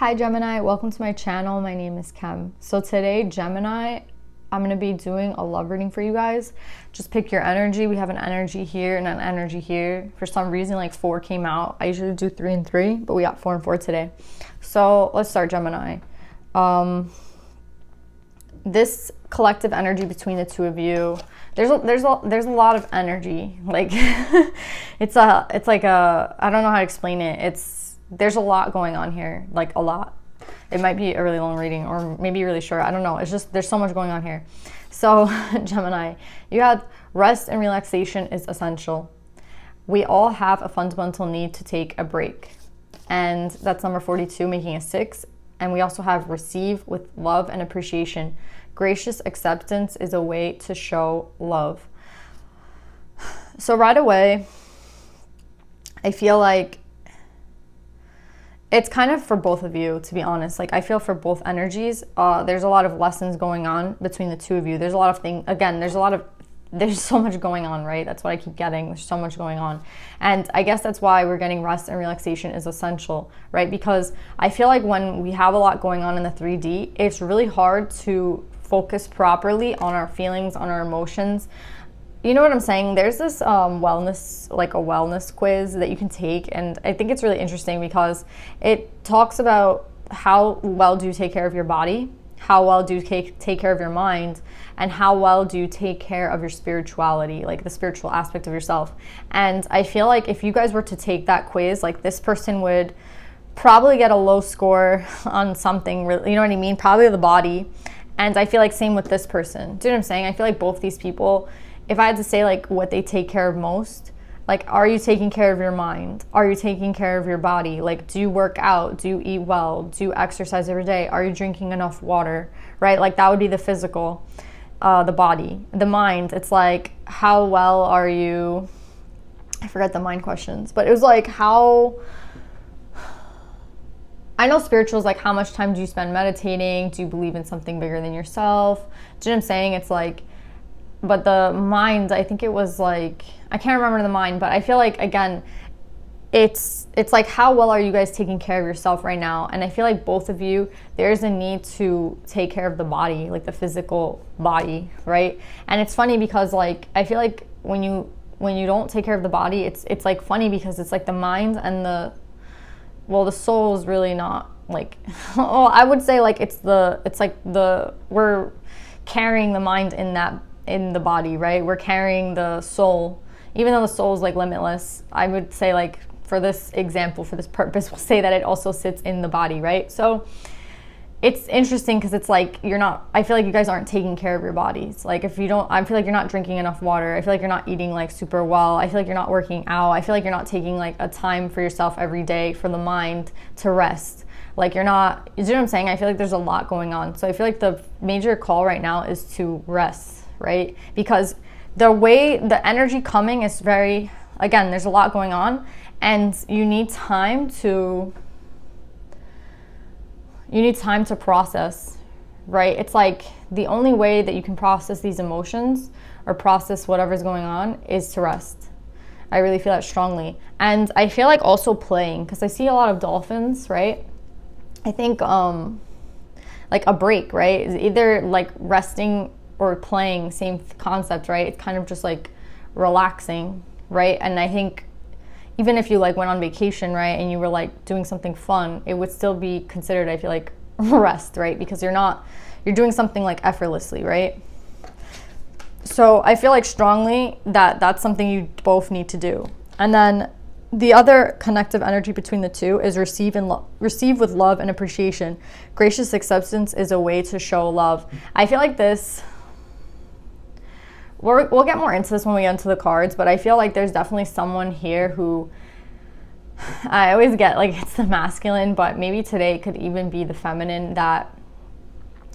Hi Gemini, welcome to my channel. My name is Kem. So today, Gemini, I'm going to be doing a love reading for you guys. Just pick your energy. We have an energy here and an energy here. For some reason, like 4 came out. I usually do 3 and 3, but we got 4 and 4 today. So let's start, Gemini. This collective energy between the two of you, there's a lot of energy. Like it's like a, I don't know how to explain it. There's a lot going on here, like a lot. It might be a really long reading or maybe really short. I don't know. It's just, there's so much going on here. So Gemini, you have rest and relaxation is essential. We all have a fundamental need to take a break. And that's number 42, making a 6. And we also have receive with love and appreciation. Gracious acceptance is a way to show love. So right away, I feel like it's kind of for both of you, to be honest. Like, I feel for both energies, there's a lot of lessons going on between the two of you. There's a lot of things, again, there's so much going on, right? That's what I keep getting. There's so much going on. And I guess that's why we're getting rest and relaxation is essential, right? Because I feel like when we have a lot going on in the 3D, it's really hard to focus properly on our feelings, on our emotions. You know what I'm saying? There's this wellness, like a wellness quiz that you can take. And I think it's really interesting because it talks about how well do you take care of your body, how well do you take care of your mind, and how well do you take care of your spirituality, like the spiritual aspect of yourself. And I feel like if you guys were to take that quiz, like this person would probably get a low score on something, you know what I mean? Probably the body. And I feel like same with this person. Do you know what I'm saying? I feel like both these people, if I had to say like what they take care of most, like, are you taking care of your mind? Are you taking care of your body? Like, do you work out? Do you eat well? Do you exercise every day? Are you drinking enough water? Right? Like, that would be the physical, the body. The mind, it's like, how well are you? I forgot the mind questions, but it was like, how, I know spiritual is like, how much time do you spend meditating? Do you believe in something bigger than yourself? Do you know what I'm saying? It's like, but the mind, I think it was like, I can't remember the mind, but I feel like, again, it's like, how well are you guys taking care of yourself right now? And I feel like both of you, there's a need to take care of the body, like the physical body, right? And it's funny because, like, I feel like when you don't take care of the body, it's like funny because it's like the mind and the soul is really not like, well, I would say like we're carrying the mind in the body, right? We're carrying the soul, even though the soul is like limitless. I would say, like, for this example, for this purpose, we'll say that it also sits in the body, right? So it's interesting because it's like, I feel like you guys aren't taking care of your bodies. Like, if you don't, I feel like you're not drinking enough water. I feel like you're not eating like super well. I feel like you're not working out. I feel like you're not taking like a time for yourself every day for the mind to rest. Like, you're not, you know what I'm saying? I feel like there's a lot going on. So I feel like the major call right now is to rest, right? Because the way the energy coming is very, again, there's a lot going on and you need time to process, right? It's like the only way that you can process these emotions or process whatever's going on is to rest. I really feel that strongly. And I feel like also playing, because I see a lot of dolphins, right? I think like a break, right? Is either like resting or playing, same concept, right? It's kind of just like relaxing, right? And I think even if you like went on vacation, right, and you were like doing something fun, it would still be considered, I feel like, rest, right? Because you're doing something like effortlessly, right? So I feel like strongly that that's something you both need to do. And then the other connective energy between the two is receive with love and appreciation. Gracious acceptance is a way to show love. I feel like this, we'll get more into this when we get into the cards, but I feel like there's definitely someone here who, I always get like it's the masculine, but maybe today it could even be the feminine, that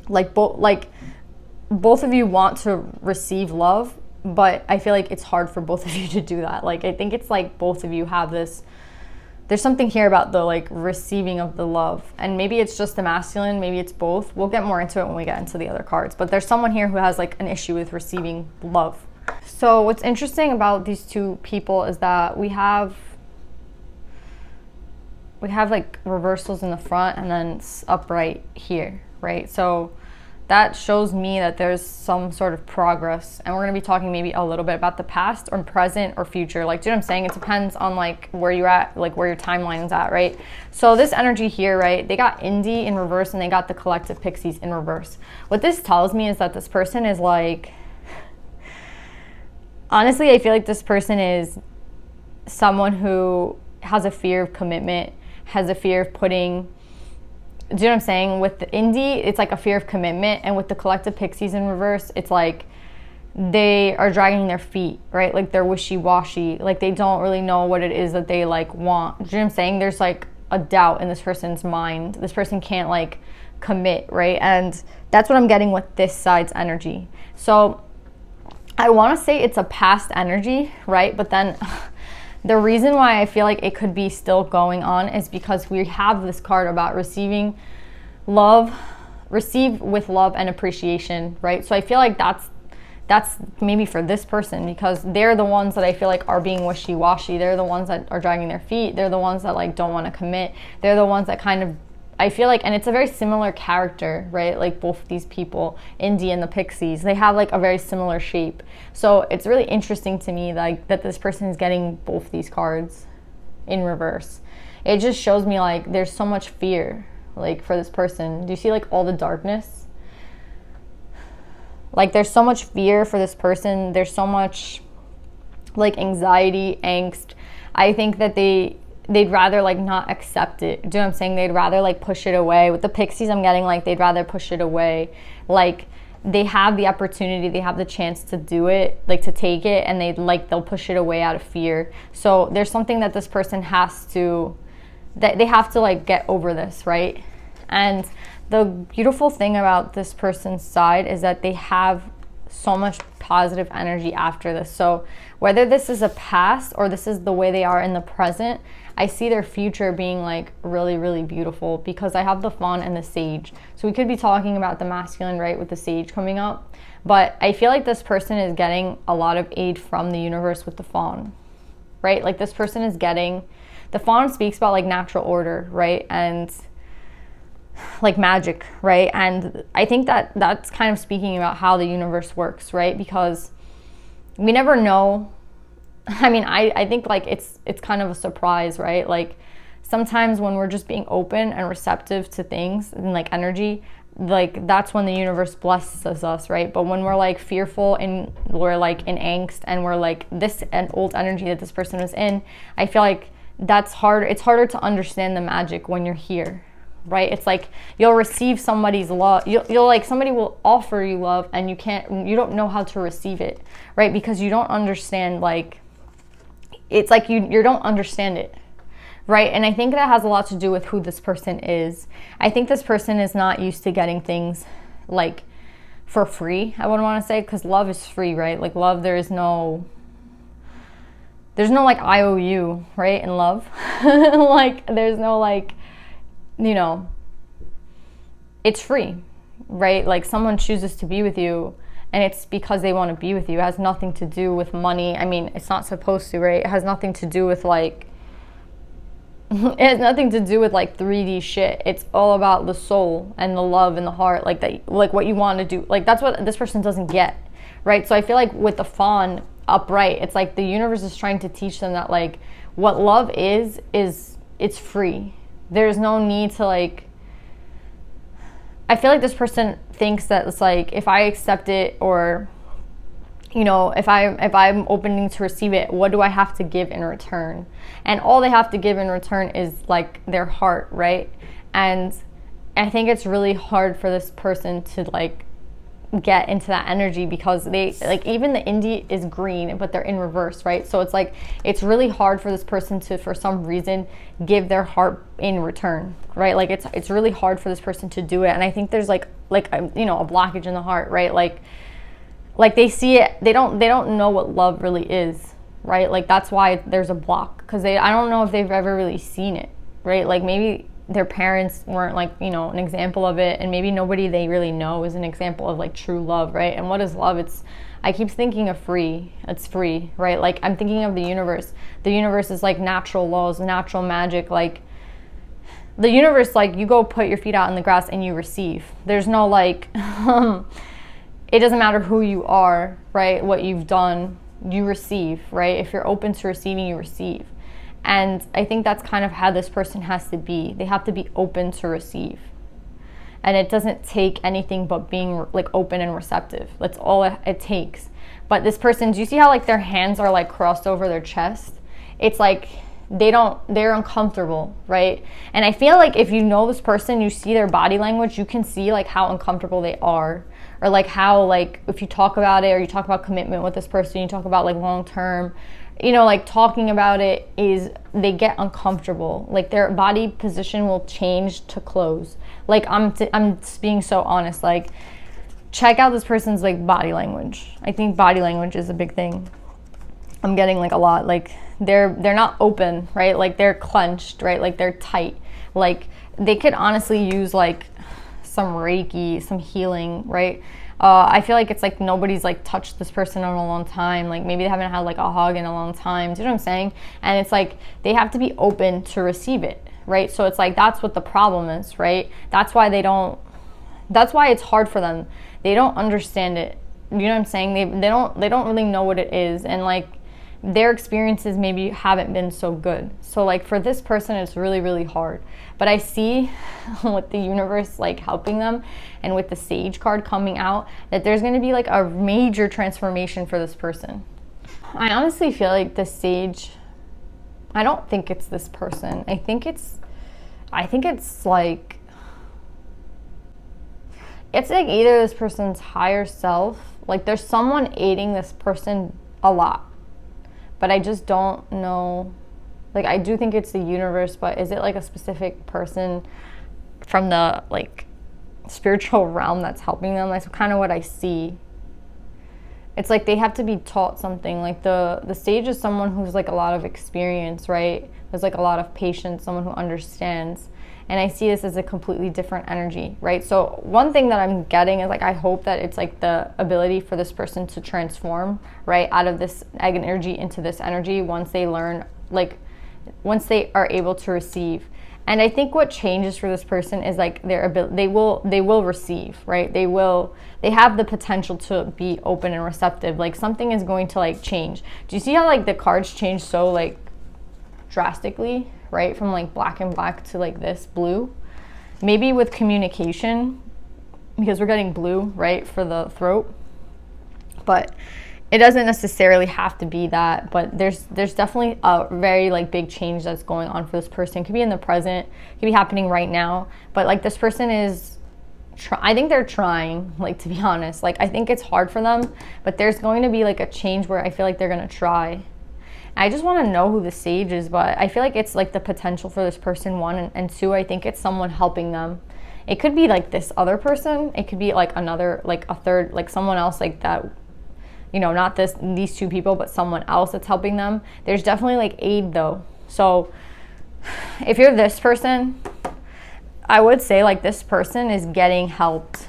like both of you want to receive love, but I feel like it's hard for both of you to do that. Like, I think it's like both of you have this, there's something here about the like receiving of the love, and maybe it's just the masculine, maybe it's both. We'll get more into it when we get into the other cards, but there's someone here who has like an issue with receiving love. So what's interesting about these two people is that we have we have like reversals in the front and then it's upright here, right? So that shows me that there's some sort of progress, and we're going to be talking maybe a little bit about the past or present or future. Like, do you know what I'm saying? It depends on like where you're at, like where your timeline is at, right? So this energy here, right, they got Indie in reverse and they got the collective pixies in reverse. What this tells me is that this person is like, honestly, I feel like this person is someone who has a fear of commitment, has a fear of putting, do you know what I'm saying? With the Indie, it's like a fear of commitment, and with the collective pixies in reverse, it's like they are dragging their feet, right? Like they're wishy-washy, like they don't really know what it is that they like want. Do you know what I'm saying? There's like a doubt in this person's mind. This person can't like commit, right? And that's what I'm getting with this side's energy. So I want to say it's a past energy, right? But then the reason why I feel like it could be still going on is because we have this card about receiving love, receive with love and appreciation, right? So I feel like that's maybe for this person, because they're the ones that I feel like are being wishy-washy. They're the ones that are dragging their feet. They're the ones that like don't want to commit. They're the ones that kind of, I feel like, and it's a very similar character, right? Like both of these people, Indie and the Pixies, they have like a very similar shape. So it's really interesting to me like that this person is getting both these cards in reverse. It just shows me like there's so much fear like for this person. Do you see like all the darkness? Like there's so much fear for this person. There's so much like anxiety, angst. I think that they'd rather like not accept it. Do you know what I'm saying? They'd rather like push it away. With the Pixies, I'm getting like they'd rather push it away. Like they have the opportunity, they have the chance to do it, like to take it, and they'll push it away out of fear. So there's something that this person has to, that they have to like get over this, right? And the beautiful thing about this person's side is that they have so much positive energy after this. So whether this is a past or this is the way they are in the present, I see their future being like really, really beautiful, because I have the Fawn and the Sage. So we could be talking about the masculine, right, with the Sage coming up. But I feel like this person is getting a lot of aid from the universe with the Fawn, right? Like this person is getting, the Fawn speaks about like natural order, right? And like magic, right? And I think that that's kind of speaking about how the universe works, right? Because we never know. I mean, I think like it's kind of a surprise, right? Like sometimes when we're just being open and receptive to things and like energy, like that's when the universe blesses us, right? But when we're like fearful and we're like in angst and we're like this and old energy that this person was in, I feel like that's hard. It's harder to understand the magic when you're here, right? It's like you'll receive somebody's love. You'll like, somebody will offer you love and you don't know how to receive it, right? Because you don't understand, like, it's like you don't understand it, right? And I think that has a lot to do with who this person is. I think this person is not used to getting things like for free, I wouldn't want to say, because love is free, right? Like love, there's no like IOU, right? In love. Like there's no like, you know, it's free, right? Like someone chooses to be with you and it's because they want to be with you. It has nothing to do with money. I mean, it's not supposed to, right? It has nothing to do with like, it has nothing to do with like 3D shit. It's all about the soul and the love and the heart, like that, like what you want to do. Like that's what this person doesn't get, right? So I feel like with the Fawn upright, it's like the universe is trying to teach them that like what love is it's free. There's no need to like, I feel like this person thinks that it's like if I accept it, or you know, if I'm opening to receive it, what do I have to give in return? And all they have to give in return is like their heart, right? And I think it's really hard for this person to like get into that energy, because they like, even the Indie is green but they're in reverse, right? So it's like it's really hard for this person to, for some reason, give their heart in return, right? Like it's really hard for this person to do it. And I think there's like you know, a blockage in the heart, right? Like they see it, they don't know what love really is, right? Like that's why there's a block, because I don't know if they've ever really seen it, right? Like maybe their parents weren't like, you know, an example of it, and maybe nobody they really know is an example of like true love, right? And what is love? I keep thinking of free. It's free, right? Like I'm thinking of the universe. The universe is like natural laws, natural magic. Like the universe, like, you go put your feet out in the grass and you receive. There's no like, it doesn't matter who you are, right? What you've done, you receive, right? If you're open to receiving, you receive. And I think that's kind of how this person has to be. They have to be open to receive. And it doesn't take anything but being like open and receptive. That's all it takes. But this person, do you see how like their hands are like crossed over their chest? It's like they're uncomfortable, right? And I feel like if you know this person, you see their body language, you can see like how uncomfortable they are. Or like how, like, if you talk about it, or you talk about commitment with this person, you talk about like long term, you know, like talking about it, is they get uncomfortable. Like their body position will change to close. Like I'm being so honest. Like, check out this person's like body language. I think body language is a big thing. I'm getting like a lot. Like they're not open, right? Like they're clenched, right? Like they're tight. Like they could honestly use like some Reiki, some healing, right? I feel like it's like nobody's like touched this person in a long time. Like maybe they haven't had like a hug in a long time. Do you know what I'm saying? And it's like they have to be open to receive it, right? So it's like that's what the problem is, right? That's why it's hard for them. They don't understand it. You know what I'm saying? They don't really know what it is, and like their experiences maybe haven't been so good. So like for this person, it's really, really hard. But I see with the universe like helping them, and with the Sage card coming out, that there's going to be like a major transformation for this person. I honestly feel like the Sage, I don't think it's this person. I think it's like either this person's higher self, like there's someone aiding this person a lot, but I just don't know. Like I do think it's the universe, but is it like a specific person from the like spiritual realm that's helping them? That's kind of what I see. It's like they have to be taught something. Like the Sage is someone who's like a lot of experience, right? There's like a lot of patience, someone who understands. And I see this as a completely different energy, right? So one thing that I'm getting is like, I hope that it's like the ability for this person to transform, right, out of this egg energy into this energy once they learn, like once they are able to receive. And I think what changes for this person is like their ability, they will receive, right? They have the potential to be open and receptive. Like something is going to like change. Do you see how like the cards change so like drastically, right? From like black and black to like this blue. Maybe with communication, because we're getting blue, right, for the throat. But it doesn't necessarily have to be that, but there's definitely a very like big change that's going on for this person. It could be in the present, it could be happening right now, but like this person is I think they're trying, like, to be honest. Like I think it's hard for them, but there's going to be like a change where I feel like they're going to try. I just want to know who the Sage is, but I feel like it's like the potential for this person, one, and two, I think it's someone helping them. It could be like this other person, it could be like another, like a third, like someone else like that, you know, not these two people, but someone else that's helping them. There's definitely like aid though. So if you're this person, I would say like this person is getting helped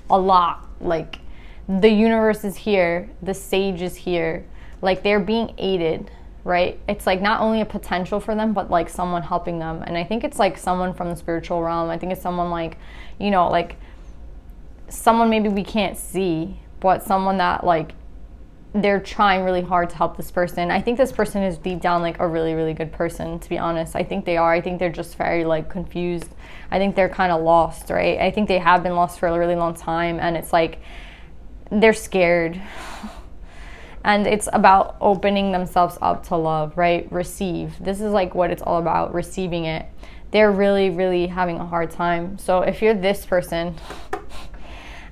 a lot. Like the universe is here, the Sage is here, like they're being aided, right? It's like not only a potential for them, but like someone helping them. And I think it's like someone from the spiritual realm. I think it's someone like, you know, like someone maybe we can't see, but someone that like they're trying really hard to help this person. I think this person is deep down like a really, really good person, to be honest. I think they are. I think they're just very like confused. I think they're kind of lost, right? I think they have been lost for a really long time, and it's like they're scared. And it's about opening themselves up to love, right? Receive. This is like what it's all about, receiving it. They're really, really having a hard time. So if you're this person,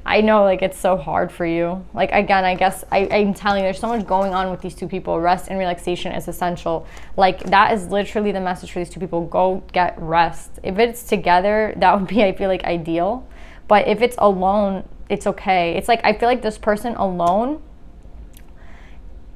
I know like it's so hard for you. Like again, I guess I'm telling you, there's so much going on with these two people. Rest and relaxation is essential. Like that is literally the message for these two people. Go get rest. If it's together, that would be, I feel like, ideal. But if it's alone, it's okay. It's like I feel like this person alone,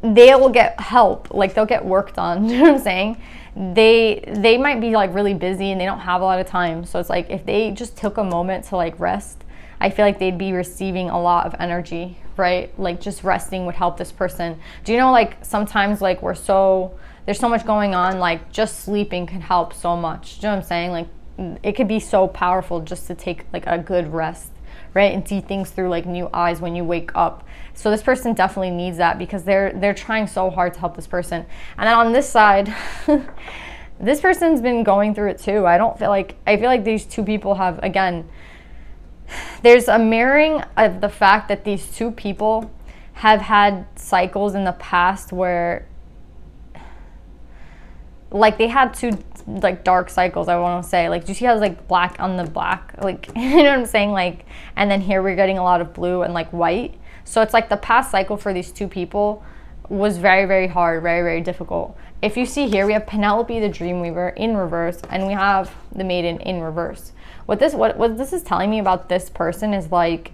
they will get help. Like they'll get work done. You know what I'm saying? They might be like really busy and they don't have a lot of time. So it's like if they just took a moment to like rest, I feel like they'd be receiving a lot of energy, right? Like just resting would help this person. Do you know, like sometimes like there's so much going on, like just sleeping can help so much. Do you know what I'm saying? Like it could be so powerful just to take like a good rest, right? And see things through like new eyes when you wake up. So this person definitely needs that, because they're trying so hard to help this person. And then on this side, this person's been going through it too. I feel like these two people have, again, there's a mirroring of the fact that these two people have had cycles in the past where like they had two like dark cycles, I want to say. Like, do you see how it's like black on the black? Like, you know what I'm saying? Like, and then here we're getting a lot of blue and like white. So it's like the past cycle for these two people was very, very hard, very, very difficult. If you see here, we have Penelope the Dreamweaver in reverse, and we have the Maiden in reverse. What this is telling me about this person is like,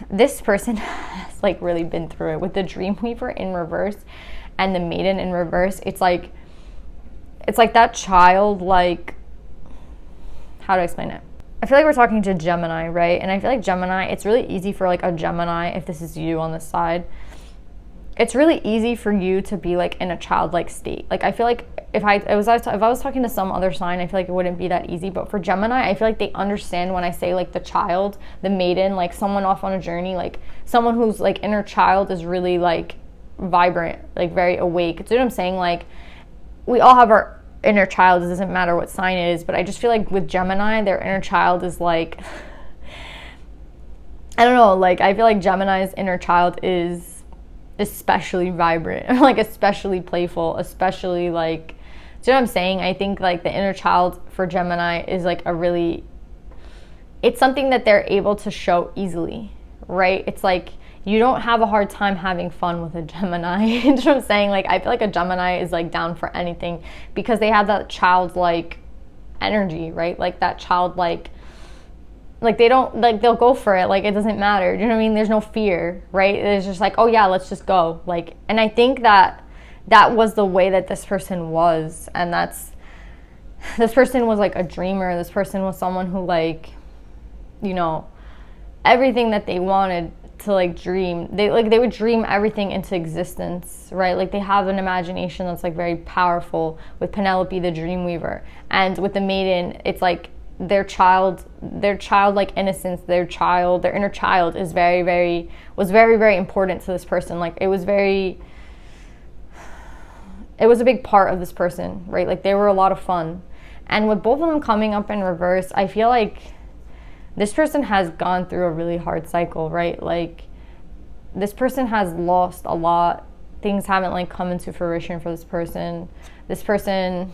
this person has like really been through it with the Dreamweaver in reverse and the Maiden in reverse. It's like that child, like, how do I explain it? I feel like we're talking to Gemini, right? And I feel like Gemini, it's really easy for like a Gemini, if this is you on this side, it's really easy for you to be like in a childlike state. Like, I feel like if I was talking to some other sign, I feel like it wouldn't be that easy. But for Gemini, I feel like they understand when I say like the child, the maiden, like someone off on a journey, like someone who's like inner child is really like vibrant, like very awake. Do you know what I'm saying? Like, we all have our inner child. It doesn't matter what sign it is. But I just feel like with Gemini, their inner child is like, I don't know, like I feel like Gemini's inner child is especially vibrant, like especially playful, especially like, do you know what I'm saying? I think like the inner child for Gemini is like it's something that they're able to show easily, right? It's like you don't have a hard time having fun with a Gemini. You know what I'm saying? Like, I feel like a Gemini is like down for anything because they have that childlike energy, right? Like that childlike, like they don't, like they'll go for it, like it doesn't matter. Do you know what I mean? There's no fear, right? It's just like, oh yeah, let's just go. Like, and I think that was the way that this person was, and this person was like a dreamer. This person was someone who, like, you know, everything that they wanted to like dream, they would dream everything into existence, right? Like they have an imagination that's like very powerful with Penelope the Dreamweaver, and with the Maiden, it's like their childlike innocence, their inner child is very, very important to this person. Like it was a big part of this person, right? Like they were a lot of fun. And with both of them coming up in reverse, I feel like this person has gone through a really hard cycle, right? Like this person has lost a lot. Things haven't like come into fruition for this person. This person,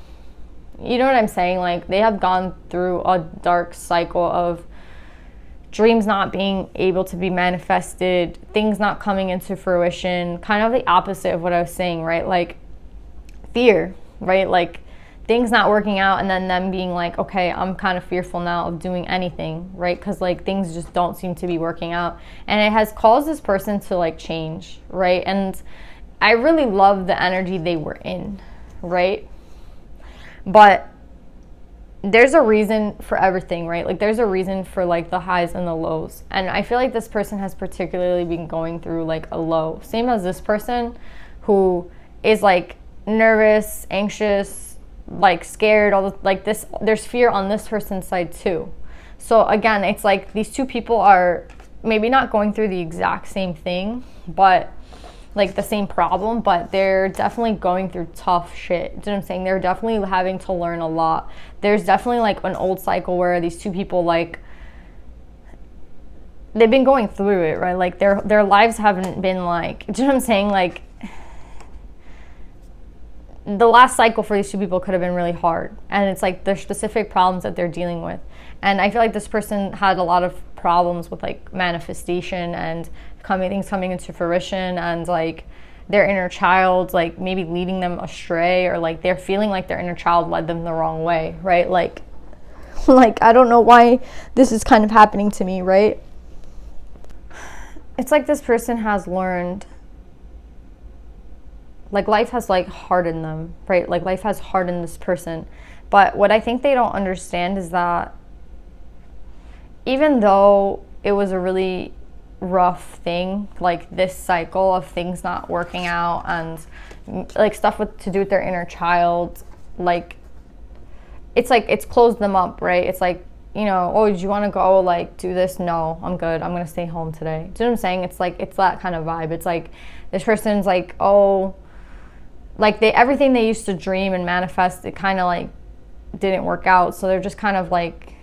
you know what I'm saying? Like they have gone through a dark cycle of dreams not being able to be manifested, things not coming into fruition, kind of the opposite of what I was saying, right? Like fear, right? Like things not working out, and then them being like, okay, I'm kind of fearful now of doing anything, right? Because like things just don't seem to be working out, and it has caused this person to like change, right? And I really love the energy they were in, right? But there's a reason for everything, right? Like there's a reason for like the highs and the lows, and I feel like this person has particularly been going through like a low, same as this person who is like nervous, anxious, like scared, all the, like this, there's fear on this person's side too. So again, it's like these two people are maybe not going through the exact same thing, but like the same problem, but they're definitely going through tough shit. Do you know what I'm saying? They're definitely having to learn a lot. There's definitely like an old cycle where these two people, like, they've been going through it, right? Like their lives haven't been like, do you know what I'm saying? Like the last cycle for these two people could have been really hard, and it's like there's specific problems that they're dealing with. And I feel like this person had a lot of problems with like manifestation and things coming into fruition, and like their inner child like maybe leading them astray, or like they're feeling like their inner child led them the wrong way, right? Like I don't know why this is kind of happening to me, right? It's like this person has learned, like life has like hardened them, right? Like life has hardened this person. But what I think they don't understand is that even though it was a really rough thing, like this cycle of things not working out and like stuff to do with their inner child, like it's like it's closed them up, right? It's like, you know, oh, do you want to go like do this? No, I'm good. I'm gonna stay home today. Do you know what I'm saying? It's like, it's that kind of vibe. It's like this person's like, oh, like everything they used to dream and manifest, it kind of like didn't work out. So they're just kind of like,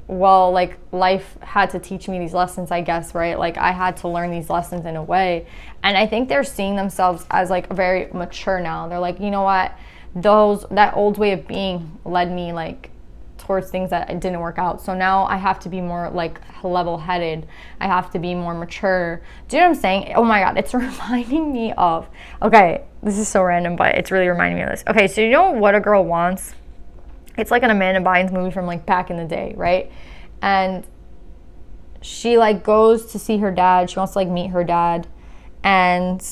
well, like life had to teach me these lessons, I guess, right? Like I had to learn these lessons in a way. And I think they're seeing themselves as like very mature now. They're like, you know what, that old way of being led me like towards things that didn't work out. So now I have to be more like level-headed. I have to be more mature. Do you know what I'm saying? Oh my God, it's reminding me of, okay, this is so random, but it's really reminding me of this. Okay, so you know what a girl wants? It's like an Amanda Bynes movie from like back in the day, right? And she like goes to see her dad. She wants to like meet her dad. And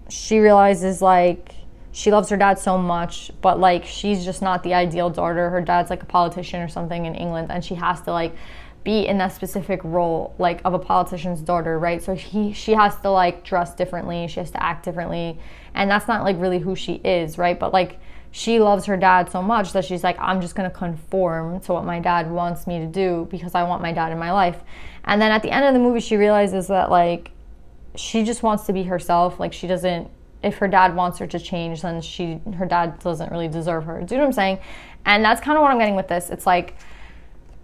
she realizes like she loves her dad so much, but like she's just not the ideal daughter. Her dad's like a politician or something in England, and she has to like be in that specific role like of a politician's daughter, right? So she has to like dress differently. She has to act differently. And that's not like really who she is, right? But like she loves her dad so much that she's like, I'm just going to conform to what my dad wants me to do because I want my dad in my life. And then at the end of the movie, she realizes that like she just wants to be herself. Like she doesn't, if her dad wants her to change, then her dad doesn't really deserve her. Do you know what I'm saying? And that's kind of what I'm getting with this. It's like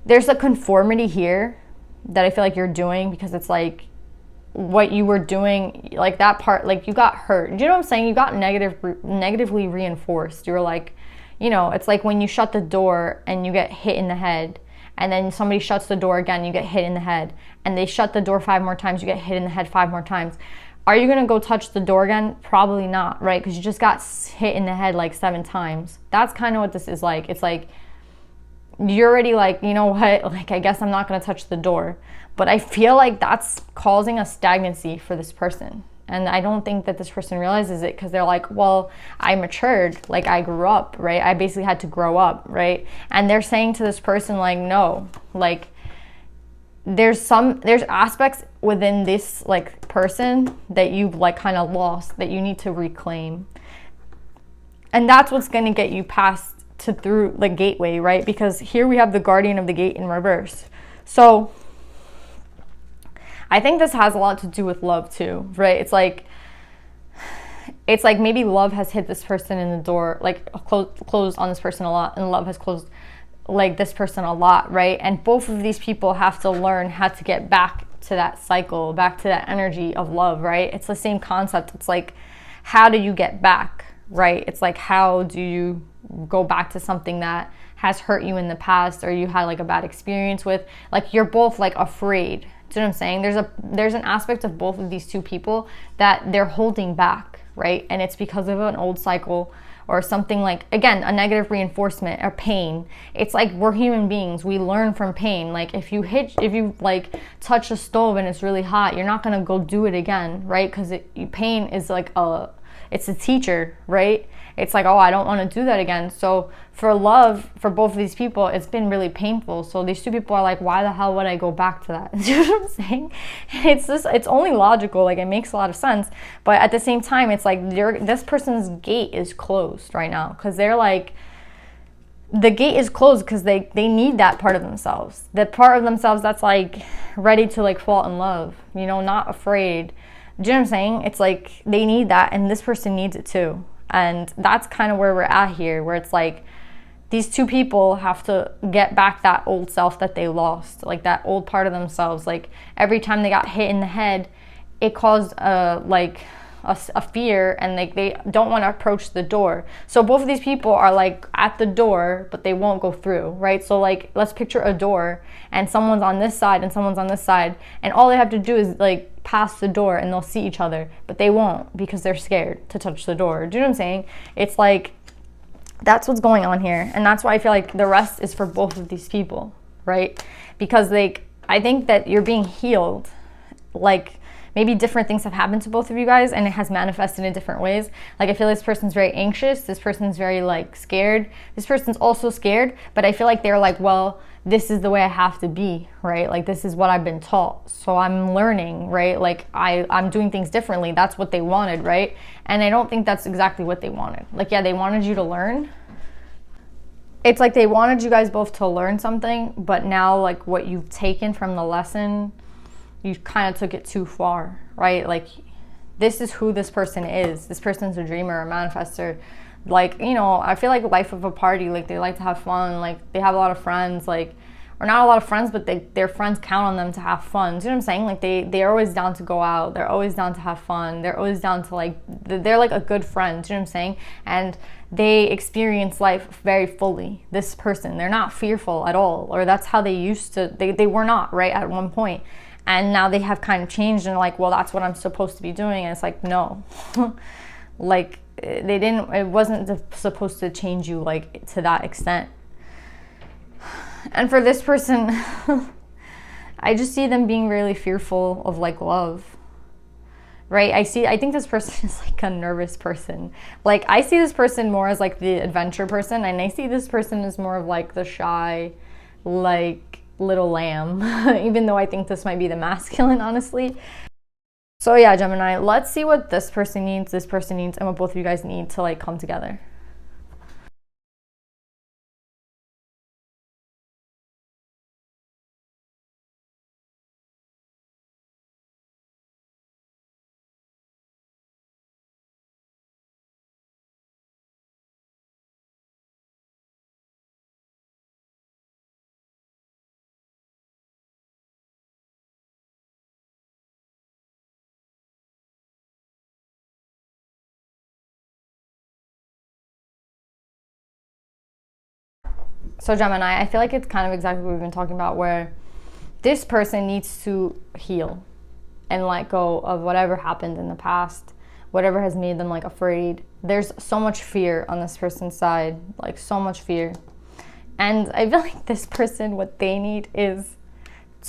there's a conformity here that I feel like you're doing, because it's like what you were doing, like that part, like you got hurt. Do you know what I'm saying? You got negatively reinforced. You were like, you know, it's like when you shut the door and you get hit in the head, and then somebody shuts the door again, you get hit in the head, and they shut the door 5 more times, you get hit in the head 5 more times. Are you gonna go touch the door again? Probably not, right? Because you just got hit in the head like 7 times. That's kind of what this is like. It's like you're already like, you know what, like I guess I'm not gonna touch the door. But I feel like that's causing a stagnancy for this person. And I don't think that this person realizes it, because they're like, well, I matured, like I grew up, right? I basically had to grow up, right? And they're saying to this person like, no, like there's aspects within this like person that you've like kind of lost that you need to reclaim. And that's what's going to get you past to through the gateway, right? Because here we have the guardian of the gate in reverse. So I think this has a lot to do with love too, right? It's like maybe love has hit this person in the door, like closed on this person a lot, and love has closed like this person a lot, right? And both of these people have to learn how to get back to that cycle, back to that energy of love, right? It's the same concept. It's like, how do you get back, right? It's like, how do you go back to something that has hurt you in the past, or you had like a bad experience with? Like you're both like afraid. Do you know what I'm saying? There's an aspect of both of these two people that they're holding back, right? And it's because of an old cycle or something, like, again, a negative reinforcement or pain. It's like we're human beings. We learn from pain. Like if you like touch a stove and it's really hot, you're not going to go do it again, right? Because pain is like it's a teacher, right? It's like, oh, I don't want to do that again. So for love, for both of these people, it's been really painful. So these two people are like, why the hell would I go back to that? You know what I'm saying? It's only logical. Like it makes a lot of sense. But at the same time, it's like this person's gate is closed right now, because they're like, the gate is closed because they need that part of themselves. That part of themselves that's like ready to like fall in love, you know, not afraid. Do you know what I'm saying? It's like they need that, and this person needs it too. And that's kind of where we're at here, where it's like these two people have to get back that old self that they lost, like that old part of themselves. Like every time they got hit in the head, it caused a fear, and like they don't want to approach the door. So both of these people are like at the door, but they won't go through, right? So like let's picture a door, and someone's on this side and someone's on this side, and all they have to do is like pass the door and they'll see each other, but they won't because they're scared to touch the door. Do you know what I'm saying? It's like that's what's going on here. And that's why I feel like the rest is for both of these people, right? Because like I think that you're being healed. Like maybe different things have happened to both of you guys, and it has manifested in different ways. Like I feel this person's very anxious, this person's very like scared, this person's also scared, but I feel like they're like, well, this is the way I have to be, right? Like this is what I've been taught, so I'm learning, right? Like I'm doing things differently. That's what they wanted, right? And I don't think that's exactly what they wanted. Like, yeah, they wanted you to learn, it's like they wanted you guys both to learn something, but now like what you've taken from the lesson, you kind of took it too far, right? Like, this is who this person is. This person's a dreamer, a manifester. Like, you know, I feel like life of a party, like they like to have fun, like they have a lot of friends, like, or not a lot of friends, but their friends count on them to have fun. Do you know what I'm saying? Like they're always down to go out. They're always down to have fun. They're always down to like, they're like a good friend. Do you know what I'm saying? And they experience life very fully. This person, they're not fearful at all, or that's how they used to, they were not, right, at one point. And now they have kind of changed and like, well, that's what I'm supposed to be doing. And it's like, no, like it wasn't supposed to change you like to that extent. And for this person, I just see them being really fearful of like love, right? I think this person is like a nervous person. Like I see this person more as like the adventure person, and I see this person as more of like the shy, like little lamb, even though I think this might be the masculine, honestly. So yeah, Gemini, let's see what this person needs, and what both of you guys need to like come together. So Gemini, I feel like it's kind of exactly what we've been talking about, where this person needs to heal and let go of whatever happened in the past, whatever has made them like afraid. There's so much fear on this person's side, like so much fear. And I feel like this person, what they need is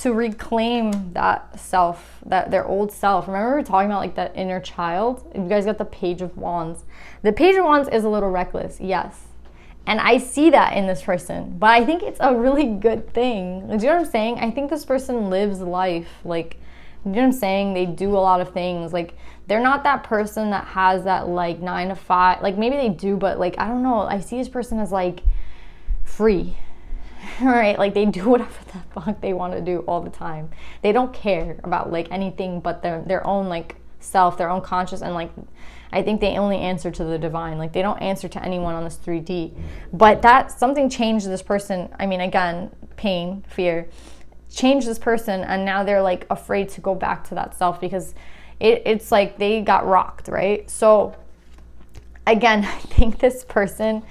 to reclaim that self, that their old self. Remember we were talking about like that inner child? You guys got the Page of Wands. The Page of Wands is a little reckless, yes. And I see that in this person, but I think it's a really good thing. Like, do you know what I'm saying? I think this person lives life. Like, you know what I'm saying? They do a lot of things. Like, they're not that person that has that like 9 to 5. Like, maybe they do, but like, I don't know. I see this person as like free, right? Like, they do whatever the fuck they want to do all the time. They don't care about like anything but their own like self, their own conscious, and like, I think they only answer to the divine. Like, they don't answer to anyone on this 3D. But that something changed this person. I mean, again, pain, fear, changed this person, and now they're like afraid to go back to that self because it's like they got rocked, right? So again, I think this person,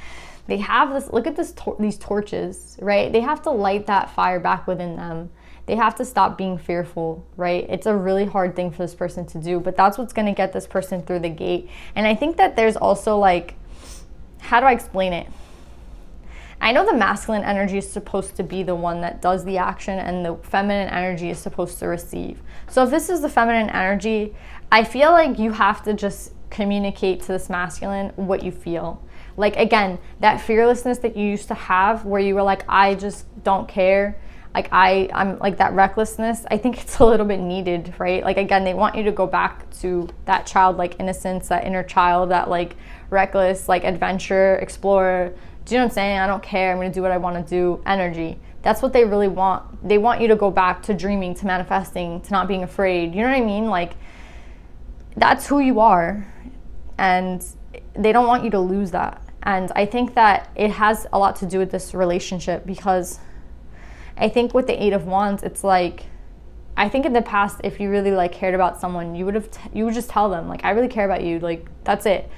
they have this, look at this, these torches, right? They have to light that fire back within them. They have to stop being fearful, right? It's a really hard thing for this person to do, but that's what's going to get this person through the gate. And I think that there's also like, how do I explain it? I know the masculine energy is supposed to be the one that does the action, and the feminine energy is supposed to receive. So if this is the feminine energy, I feel like you have to just communicate to this masculine what you feel. Like, again, that fearlessness that you used to have where you were like, I just don't care. Like I'm like that recklessness, I think it's a little bit needed, right? Like, again, they want you to go back to that childlike innocence, that inner child, that like reckless, like adventure, explorer. Do you know what I'm saying? I don't care. I'm going to do what I want to do energy. That's what they really want. They want you to go back to dreaming, to manifesting, to not being afraid. You know what I mean? Like, that's who you are. And they don't want you to lose that. And I think that it has a lot to do with this relationship, because I think with the 8 of Wands, it's like, I think in the past, if you really like cared about someone, you would just tell them, like, I really care about you, like, that's it.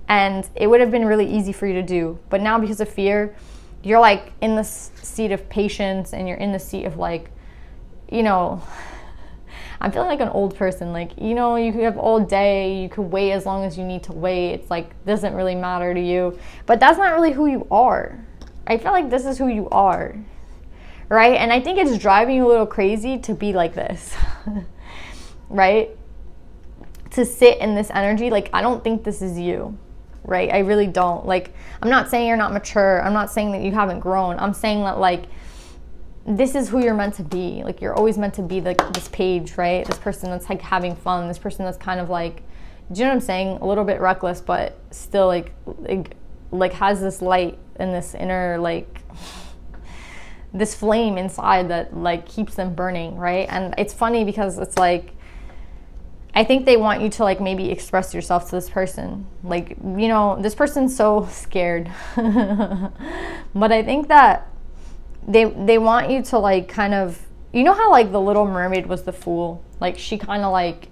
And it would have been really easy for you to do. But now, because of fear, you're like in the seat of patience, and you're in the seat of like, you know, I'm feeling like an old person. Like, you know, you could have all day, you could wait as long as you need to wait. It's like, doesn't really matter to you. But that's not really who you are. I feel like this is who you are. Right? And I think it's driving you a little crazy to be like this, right? To sit in this energy. Like, I don't think this is you, right? I really don't. Like, I'm not saying you're not mature. I'm not saying that you haven't grown. I'm saying that, like, this is who you're meant to be. Like, you're always meant to be like this page, right? This person that's like having fun. This person that's kind of like, do you know what I'm saying? A little bit reckless, but still like has this light and this inner, like, this flame inside that, like, keeps them burning, right? And it's funny because it's like, I think they want you to, like, maybe express yourself to this person. Like, you know, this person's so scared. But I think that they want you to, like, kind of, you know how, like, the Little Mermaid was the fool? Like, she kind of, like,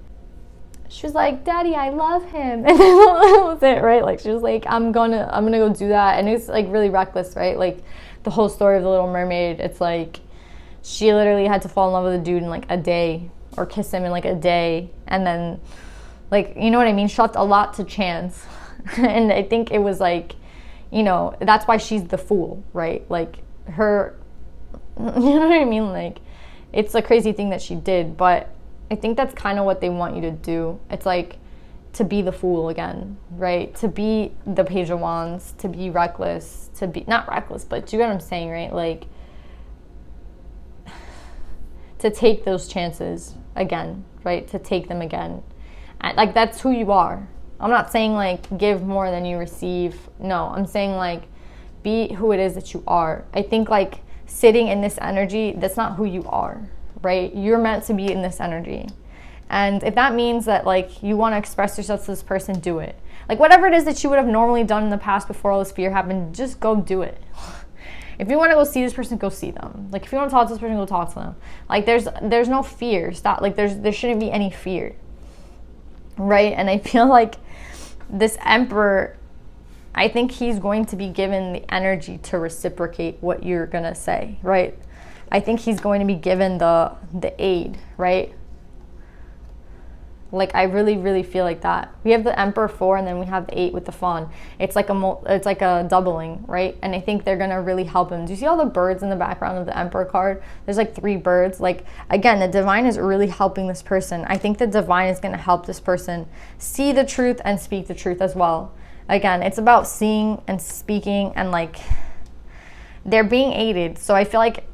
she was like, Daddy, I love him. And then that was it, right? Like, she was like, I'm gonna go do that. And it's, like, really reckless, right? Like, the whole story of the Little Mermaid, it's like, she literally had to fall in love with a dude in, like, a day, or kiss him in, like, a day. And then, like, you know what I mean? She left a lot to chance. And I think it was, like, you know, that's why she's the fool, right? Like, her, you know what I mean? Like, it's a crazy thing that she did, but I think that's kind of what they want you to do. It's like to be the fool again, right? To be the Page of Wands, to be reckless, to be, not reckless, but do you get what I'm saying, right? Like, to take those chances again, right? To take them again. And, like, that's who you are. I'm not saying, like, give more than you receive. No, I'm saying, like, be who it is that you are. I think, like, sitting in this energy, that's not who you are, right? You're meant to be in this energy. And if that means that, like, you want to express yourself to this person, do it. Like, whatever it is that you would have normally done in the past before all this fear happened, just go do it. If you want to go see this person, go see them. Like, if you want to talk to this person, go talk to them. Like, there's no fear. Stop. Like, there shouldn't be any fear, right? And I feel like this Emperor, I think he's going to be given the energy to reciprocate what you're gonna say, right? I think he's going to be given the aid, right? Like, I really, really feel like that. We have the Emperor 4, and then we have the 8 with the Fawn. It's like a doubling, right? And I think they're gonna really help him. Do you see all the birds in the background of the Emperor card? There's like 3 birds. Like, again, the Divine is really helping this person. I think the Divine is gonna help this person see the truth and speak the truth as well. Again, it's about seeing and speaking, and, like, they're being aided. So I feel like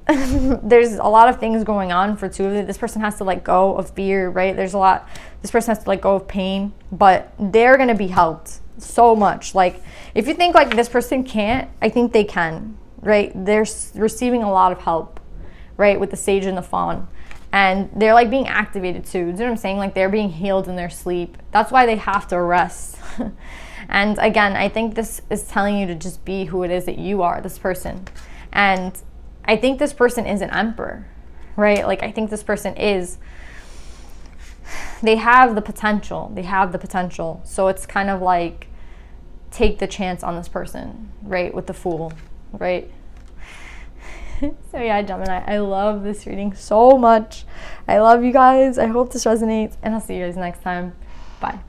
there's a lot of things going on for 2 of them. This person has to let go of fear, right? There's a lot. This person has to let go of pain, but they're going to be helped so much. Like, if you think, like, this person can't, I think they can, right? They're receiving a lot of help, right? With the Sage and the Fawn. And they're, like, being activated too. Do you know what I'm saying? Like, they're being healed in their sleep. That's why they have to rest. And again, I think this is telling you to just be who it is that you are, this person. And I think this person is an Emperor, right? Like, I think this person is, they have the potential. They have the potential. So it's kind of like, take the chance on this person, right? With the Fool, right? So yeah, Gemini, I love this reading so much. I love you guys. I hope this resonates, and I'll see you guys next time. Bye.